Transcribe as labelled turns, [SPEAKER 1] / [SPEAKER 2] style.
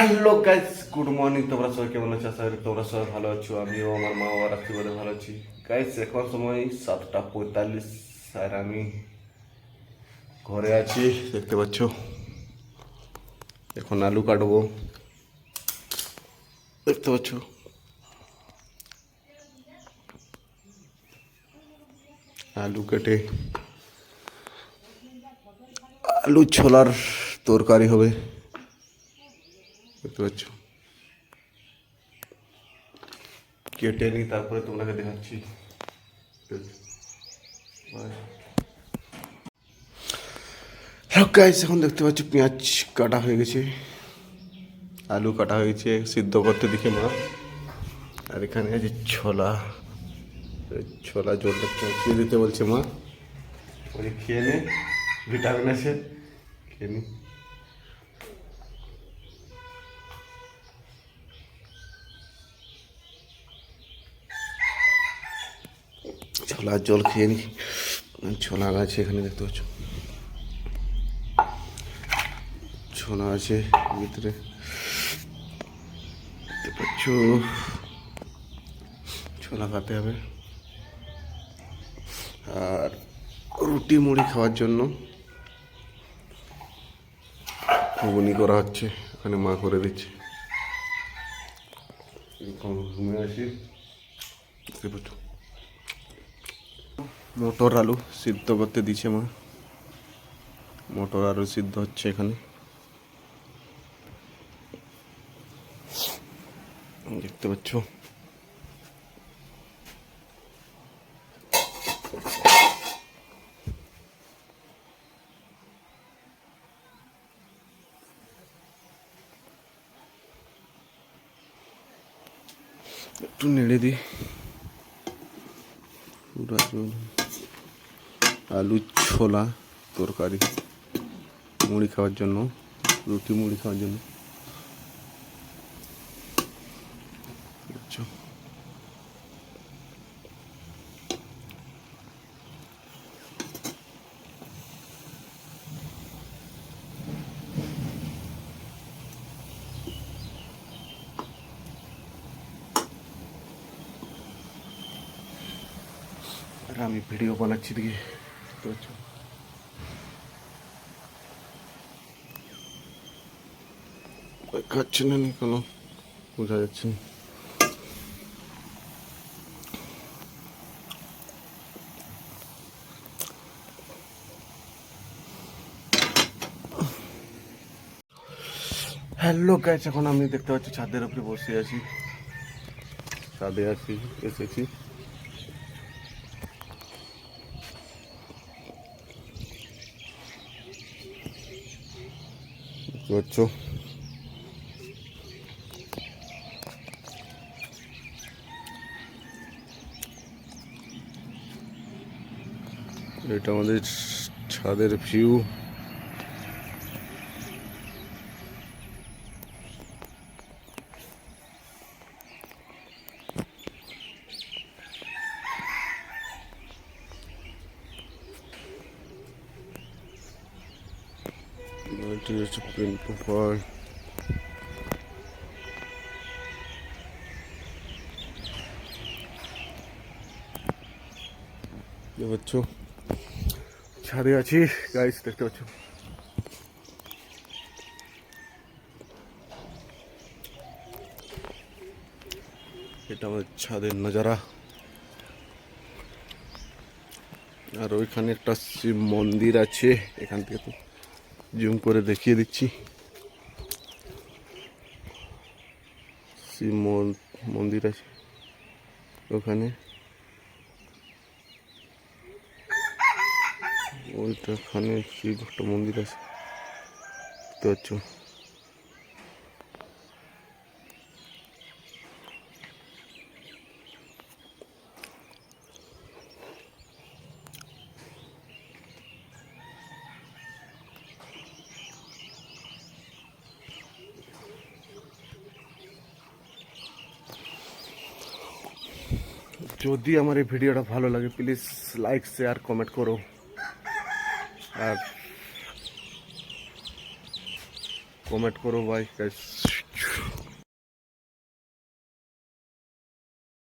[SPEAKER 1] Hello guys, good morning. তোমরা সবাই কেমন আছো? আশা করি তোমরা সবাই ভালো আছো। আমিও আমার মা বাবার আশীর্বাদে ভালো আছি। গাইস, এখন সময় 7:45 আর আমি ঘরে আছি, দেখতে পাচ্ছ। এখন আলু কাটবো, দেখতে পাচ্ছ। আলু কেটে আলু ছোলার তরকারি হবে, দেখতে পাচ্ছ। কেটে নিই, তারপরে তোমাকে দেখাচ্ছি। হ্যালো গাইস, এখন দেখতে পাচ্ছ পেঁয়াজ কাটা হয়ে গেছে, আলু কাটা হয়ে গেছে, সিদ্ধ করতে দিকে মা। আর এখানে আছে ছোলা, ছোলা জলটা চৌকিয়ে দিতে বলছে মা। ওই খেয়ে নে, ভিটামিন আছে, খেয়ে নি। ছোলার জল খেয়ে নি। ছোলা গাছ এখানে দেখতে পাচ্ছ, ছোলা আছে ভিতরে, দেখতে পাচ্ছ। ছোলা খেতে হবে। আর রুটি মুড়ি খাওয়ার জন্য ঘুগনি করা হচ্ছে, এখানে মা করে দিচ্ছে। ঘুমে আসি, দেখতে পাচ্ছ। মটর আলু সিদ্ধ করতে দিচ্ছে মা, মটর আলু সিদ্ধ হচ্ছে এখানে, দেখতে পাচ্ছ। একটু নেড়ে দিই। আলু ছোলা তরকারি মুড়ি খাওয়ার জন্য, রুটি মুড়ি খাওয়ার জন্য। আচ্ছা, আর আমি ভিডিও বানাচ্ছি দিকে, দেখতে পাচ্ছ। খাচ্ছে না কোনো, বোঝা যাচ্ছে না। হ্যালো গাইস, এখন আমি দেখতে পাচ্ছি ছাদের উপরে বসে আছি, ছাদে এসেছি। দেখতে পাচ্ছ, এটা আমাদের ছাদের ভিউ। এটি হচ্ছে পিন্টু পার্ক, দেখতে পাচ্ছ। ছাদে আছি গাইস, দেখতে পাচ্ছ। এটা আমাদের ছাদের নজারা। আর ওইখানে একটা শিব মন্দির আছে, এখান থেকে তো জুম করে দেখিয়ে দিচ্ছি। শিব মন্দির আছে ওখানে, ওইটাখানে শিব একটা মন্দির আছে, দেখতে পাচ্ছ। যদি আমার এই ভিডিওটা ভালো লাগে প্লিজ লাইক শেয়ার কমেন্ট করো। আর কমেন্ট করো, বাই গাইস।